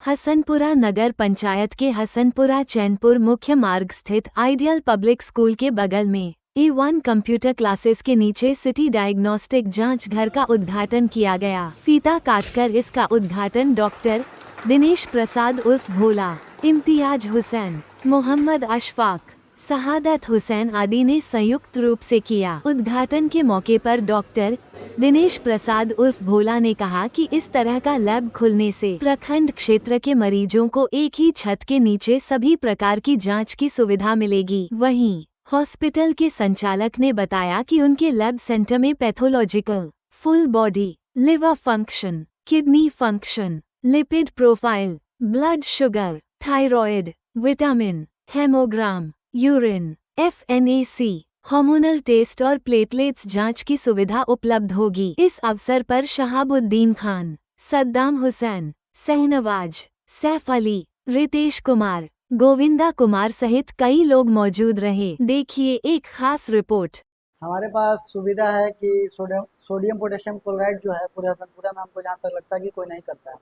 हसनपुरा नगर पंचायत के हसनपुरा चैनपुर मुख्य मार्ग स्थित आइडियल पब्लिक स्कूल के बगल में A1 कंप्यूटर क्लासेस के नीचे सिटी डायग्नोस्टिक जांच घर का उद्घाटन किया गया। फीता काटकर इसका उद्घाटन डॉक्टर दिनेश प्रसाद उर्फ भोला, इम्तियाज हुसैन, मोहम्मद अशफाक, शहादत हुसैन आदि ने संयुक्त रूप से किया। उद्घाटन के मौके पर डॉक्टर दिनेश प्रसाद उर्फ भोला ने कहा कि इस तरह का लैब खुलने से प्रखंड क्षेत्र के मरीजों को एक ही छत के नीचे सभी प्रकार की जांच की सुविधा मिलेगी। वहीं हॉस्पिटल के संचालक ने बताया कि उनके लैब सेंटर में pathological, full body, liver function, kidney function, lipid profile, blood sugar, thyroid, vitamin, haemogram, urine, FNAC, hormonal test और प्लेटलेट्स जांच की सुविधा उपलब्ध होगी। इस अवसर पर शहाबुद्दीन खान, सद्दाम हुसैन, सहनवाज, सैफ अली, रितेश कुमार, गोविंदा कुमार सहित कई लोग मौजूद रहे। देखिए एक खास रिपोर्ट। हमारे पास सुविधा है कि सोडियम पोटेशियम क्लोराइड जो है पूरे हसनपुरा में हमको जहाँ तक लगता है कि कोई नहीं करता है,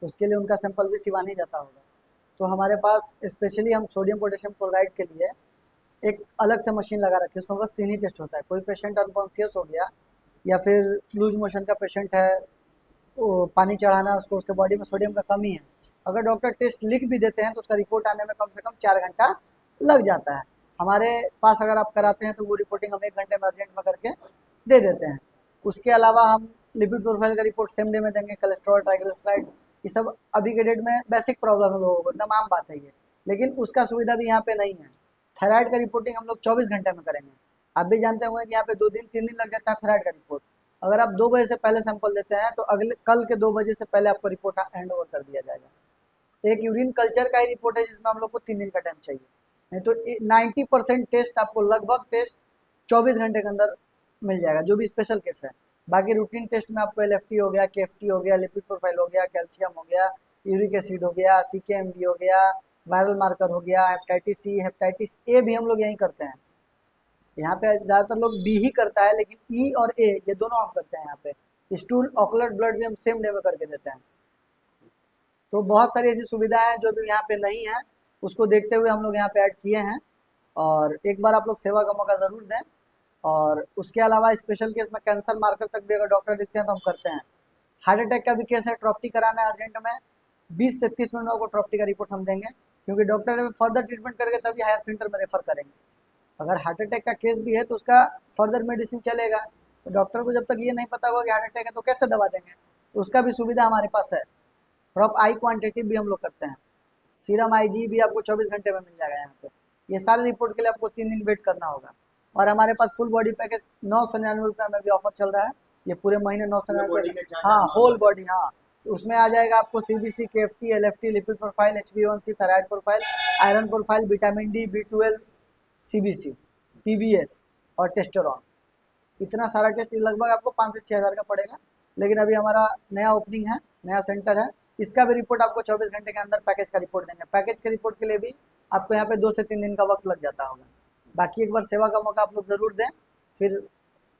उसके लिए उनका सैंपल भी सिवानी जाता होगा। तो हमारे पास स्पेशली हम सोडियम पोटेशियम क्लोराइड के लिए एक अलग से मशीन लगा रखी है। उसमें बस 3 ही टेस्ट होता है। कोई पेशेंट अनकॉन्शियस हो गया या फिर लूज मोशन का पेशेंट है, वो पानी चढ़ाना उसको, उसके बॉडी में सोडियम का कमी है, अगर डॉक्टर टेस्ट लिख भी देते हैं तो उसका रिपोर्ट आने में कम से कम 4 घंटा लग जाता है। हमारे पास अगर आप कराते हैं तो वो रिपोर्टिंग हम 1 घंटे में अर्जेंट में करके दे देते हैं। उसके अलावा हम लिपिड प्रोफाइल का रिपोर्ट सेम डे में देंगे। कोलेस्ट्रॉल, ट्राइग्लिसराइड, ये सब अभी के डेट में बेसिक प्रॉब्लम है लोगों को, एकदम आम बात है ये, लेकिन उसका सुविधा भी यहाँ पे नहीं है। थायराइड का रिपोर्टिंग हम लोग 24 घंटे में करेंगे। आप भी जानते होंगे कि यहाँ पे 2 दिन 3 दिन लग जाता है थायराइड का रिपोर्ट। अगर आप 2 बजे से पहले सैंपल देते हैं तो अगले कल के 2 बजे से पहले आपको रिपोर्ट हैंड ओवर कर दिया जाएगा। एक यूरिन कल्चर का ही रिपोर्ट है जिसमें हम लोग को 3 दिन का टाइम चाहिए। नहीं तो 90% टेस्ट आपको, लगभग टेस्ट 24 घंटे के अंदर मिल जाएगा, जो भी स्पेशल केस है। बाकी रूटीन टेस्ट में आपको LFT हो गया, KFT हो गया, लिपिड प्रोफाइल हो गया, कैल्शियम हो गया, यूरिक एसिड हो गया, CKMB हो गया, वायरल मार्कर हो गया, हेपेटाइटिस C, हेपेटाइटिस A भी हम लोग यहीं करते हैं। यहाँ पे ज़्यादातर लोग B ही करता है, लेकिन E और A ये दोनों हम करते हैं यहाँ पे। स्टूल, ऑकुलर ब्लड भी हम सेम डे में करके देते हैं। तो बहुत सारी ऐसी सुविधाएं हैं जो भी यहाँ पे नहीं है, उसको देखते हुए हम लोग यहाँ पे ऐड किए हैं। और एक बार आप लोग सेवा का मौका ज़रूर दें। और उसके अलावा स्पेशल केस में कैंसर मार्कर तक भी अगर डॉक्टर देखते हैं तो हम करते हैं। हार्ट अटैक का भी केस है, ट्रॉप्टी कराना है अर्जेंट में, 20 से 30 मिनट में आपको ट्रॉप्टी का रिपोर्ट हम देंगे, क्योंकि डॉक्टर फर्दर ट्रीटमेंट करके तभी हायर सेंटर में रेफर करेंगे। अगर हार्ट अटैक का केस भी है तो उसका फर्दर मेडिसिन चलेगा। तो डॉक्टर को जब तक ये नहीं पता होगा कि हार्ट अटैक है तो कैसे दवा देंगे, तो उसका भी सुविधा हमारे पास है। ड्रॉप आई क्वांटिटी भी हम लोग करते हैं। सीरम IG भी आपको 24 घंटे में मिल जाएगा यहाँ पे। ये सारे रिपोर्ट के लिए आपको 3 दिन वेट करना होगा। और हमारे पास फुल बॉडी पैकेज 999 रुपये में भी ऑफर चल रहा है, ये पूरे महीने 999। हाँ, होल बॉडी, हाँ, उसमें आ जाएगा आपको CBC, KFT, LFT, lipid profile, HbA1c, thyroid profile, iron profile, vitamin D, B12, CBC, TBS और टेस्टोरॉन। इतना सारा टेस्ट लगभग आपको 5 से 6 हज़ार का पड़ेगा। लेकिन अभी हमारा नया ओपनिंग है, नया सेंटर है, इसका भी रिपोर्ट आपको 24 घंटे के अंदर पैकेज का रिपोर्ट देंगे। पैकेज के रिपोर्ट के लिए भी आपको यहाँ पे 2 से 3 दिन का वक्त लग जाता होगा। बाकी एक बार सेवा का मौका आप लोग ज़रूर दें, फिर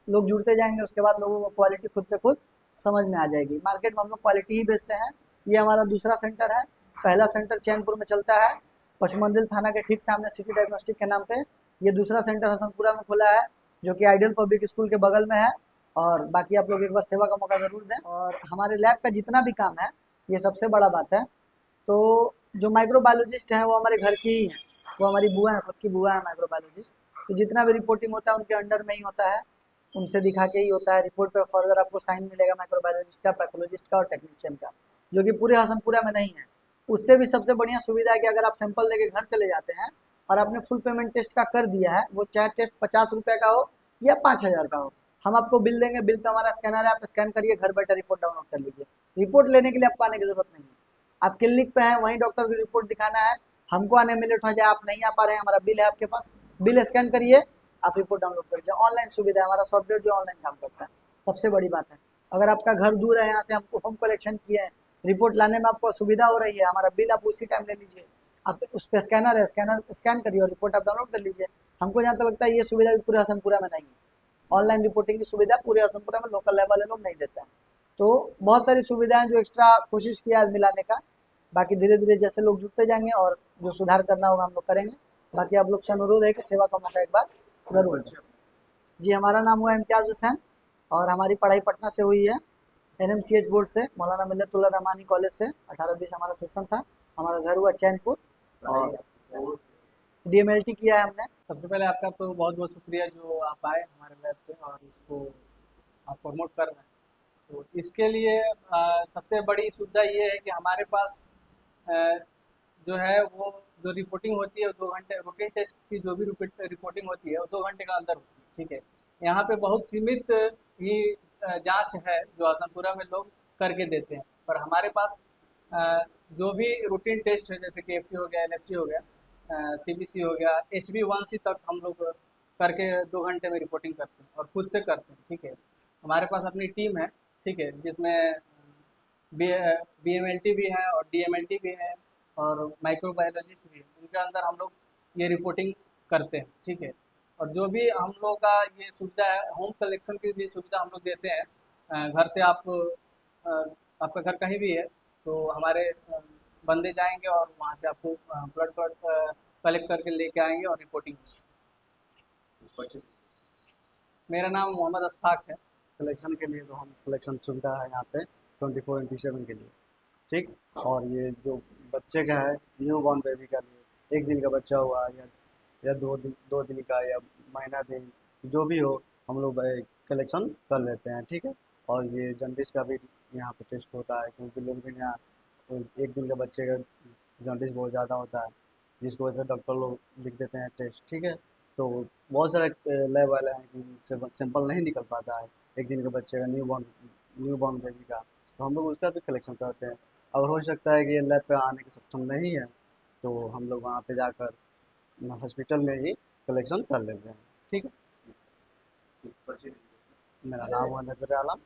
लोग जुड़ते जाएंगे, उसके बाद लोगों को क्वालिटी खुद पे खुद समझ में आ जाएगी। मार्केट में हम लोग क्वालिटी ही बेचते हैं। ये हमारा दूसरा सेंटर है। पहला सेंटर चैनपुर में चलता है, पचमंदिल थाना के ठीक सामने सिटी डायग्नोस्टिक के नाम पे। ये दूसरा सेंटर हसनपुरा में खुला है, जो कि आइडियल पब्लिक स्कूल के बगल में है। और बाकी आप लोग एक बार सेवा का मौका ज़रूर दें। और हमारे लैब का जितना भी काम है, ये सबसे बड़ा बात है, तो जो माइक्रोबायोलॉजिस्ट हैं वो हमारे घर की ही हैं, वो हमारी बुआ है, खुद की बुआ है माइक्रोबायोलॉजिस्ट। तो जितना भी रिपोर्टिंग होता है उनके अंडर में ही होता है, उनसे दिखा के ही होता है। रिपोर्ट पे फर्दर आपको साइन मिलेगा माइक्रोबायोलॉजिस्ट का, पैथोलॉजिस्ट का और टेक्नीशियन का, जो कि पूरे हसनपुरा में नहीं है। उससे भी सबसे बढ़िया सुविधा है कि अगर आप सैंपल लेके घर चले जाते हैं और आपने फुल पेमेंट टेस्ट का कर दिया है, वो चाहे टेस्ट 50 रुपये का हो या 5,000 का हो, हम आपको बिल देंगे। बिल पे हमारा स्कैनर है, आप स्कैन करिए, घर बैठे रिपोर्ट डाउनलोड कर लीजिए। रिपोर्ट लेने के लिए आपको आने की जरूरत नहीं है। आप क्लिनिक पे हैं, वहीं डॉक्टर की रिपोर्ट दिखाना है, हमको आने में लेट हो जाए, आप नहीं आ पा रहे हैं, हमारा बिल है आपके पास, बिल स्कैन करिए, आप रिपोर्ट डाउनलोड करिए। ऑनलाइन सुविधा है, हमारा सॉफ्टवेयर जो ऑनलाइन काम करता है। सबसे बड़ी बात है, अगर आपका घर दूर है, यहाँ से हमको होम कलेक्शन किए हैं, रिपोर्ट लाने में आपको सुविधा हो रही है, हमारा बिल आप उसी टाइम ले लीजिए। आप उस पर स्कैनर है, स्कैनर स्कैन करिए और रिपोर्ट आप डाउनलोड कर लीजिए। हमको जहाँ तक लगता है ये सुविधा भी पूरे हसनपुरा में नहीं है। ऑनलाइन रिपोर्टिंग की सुविधा पूरे हसनपुरा में लोकल लेवल वाले लोग नहीं देते हैं। तो बहुत सारी सुविधाएं जो एक्स्ट्रा कोशिश किया है मिलाने का, बाकी धीरे धीरे जैसे लोग जुड़ते जाएंगे और जो सुधार करना होगा हम लोग करेंगे। बाकी आप लोग से अनुरोध है कि सेवा का मौका एक बार ज़रूर दें। जी, हमारा नाम हुआ इम्तियाज़ हुसैन और हमारी पढ़ाई पटना से हुई है, एनएमसीएच बोर्ड से, मौलाना मिन्नतुल्लाह रहमानी कॉलेज से 18-20 हमारा सेशन था। हमारा घर हुआ चैनपुर और डीएमएलटी किया है हमने। सबसे पहले आपका तो बहुत बहुत शुक्रिया जो आप आए हमारे लैब पे और इसको आप प्रमोट कर रहे हैं। तो इसके लिए सबसे बड़ी सुविधा ये है कि हमारे पास अ, जो है वो जो रिपोर्टिंग होती है 2 घंटे, रूटीन टेस्ट की जो भी रिपोर्टिंग होती है वो 2 घंटे का अंदर होती है, ठीक है। यहाँ पे बहुत सीमित ही जांच है जो हसनपुरा में लोग करके देते हैं, पर हमारे पास जो भी रूटीन टेस्ट है जैसे कि एफटी हो गया, एनएफटी हो गया, सीबीसी हो गया, HB1C तक हम लोग करके 2 घंटे में रिपोर्टिंग करते हैं और खुद से करते हैं, ठीक है। हमारे पास अपनी टीम है, ठीक है, जिसमें BMLT भी है और DMLT भी है और माइक्रोबायोलॉजिस्ट भी है। उनके अंदर हम लोग ये रिपोर्टिंग करते हैं, ठीक है। और जो भी हम लोग का ये सुविधा है, होम कलेक्शन की भी सुविधा हम लोग देते हैं। घर से आपका घर कहीं भी है तो हमारे बंदे जाएंगे और वहाँ से आपको ब्लड कलेक्ट करके लेके आएंगे और रिपोर्टिंग। मेरा नाम मोहम्मद अशफाक है। कलेक्शन के लिए तो हम कलेक्शन सुविधा है यहाँ पे 24/7 के लिए, ठीक। और ये जो बच्चे का है, न्यू बॉर्न बेबी का लिए 1 दिन का बच्चा हुआ या 2 दिन का या महीना दिन जो भी हो हम लोग कलेक्शन कर लेते हैं, ठीक है। और ये जॉन्डिस का भी यहाँ पे टेस्ट होता है क्योंकि लोग भी यहाँ 1 दिन का बच्चे का जॉन्डिस बहुत ज़्यादा होता है जिसकी वजह से डॉक्टर लोग लिख देते हैं टेस्ट, ठीक है। तो बहुत सारे लैब वाले हैं कि उससे सैंपल नहीं निकल पाता है 1 दिन के बच्चे का, न्यू बॉर्न बेबी का, तो हम लोग उसका भी कलेक्शन करते हैं। और हो सकता है कि ये लैब पे आने के सक्षम नहीं है तो हम लोग वहाँ पे जाकर हॉस्पिटल में ही कलेक्शन कर लेते हैं, ठीक है। मेरा नाम हुआ नजर आलम।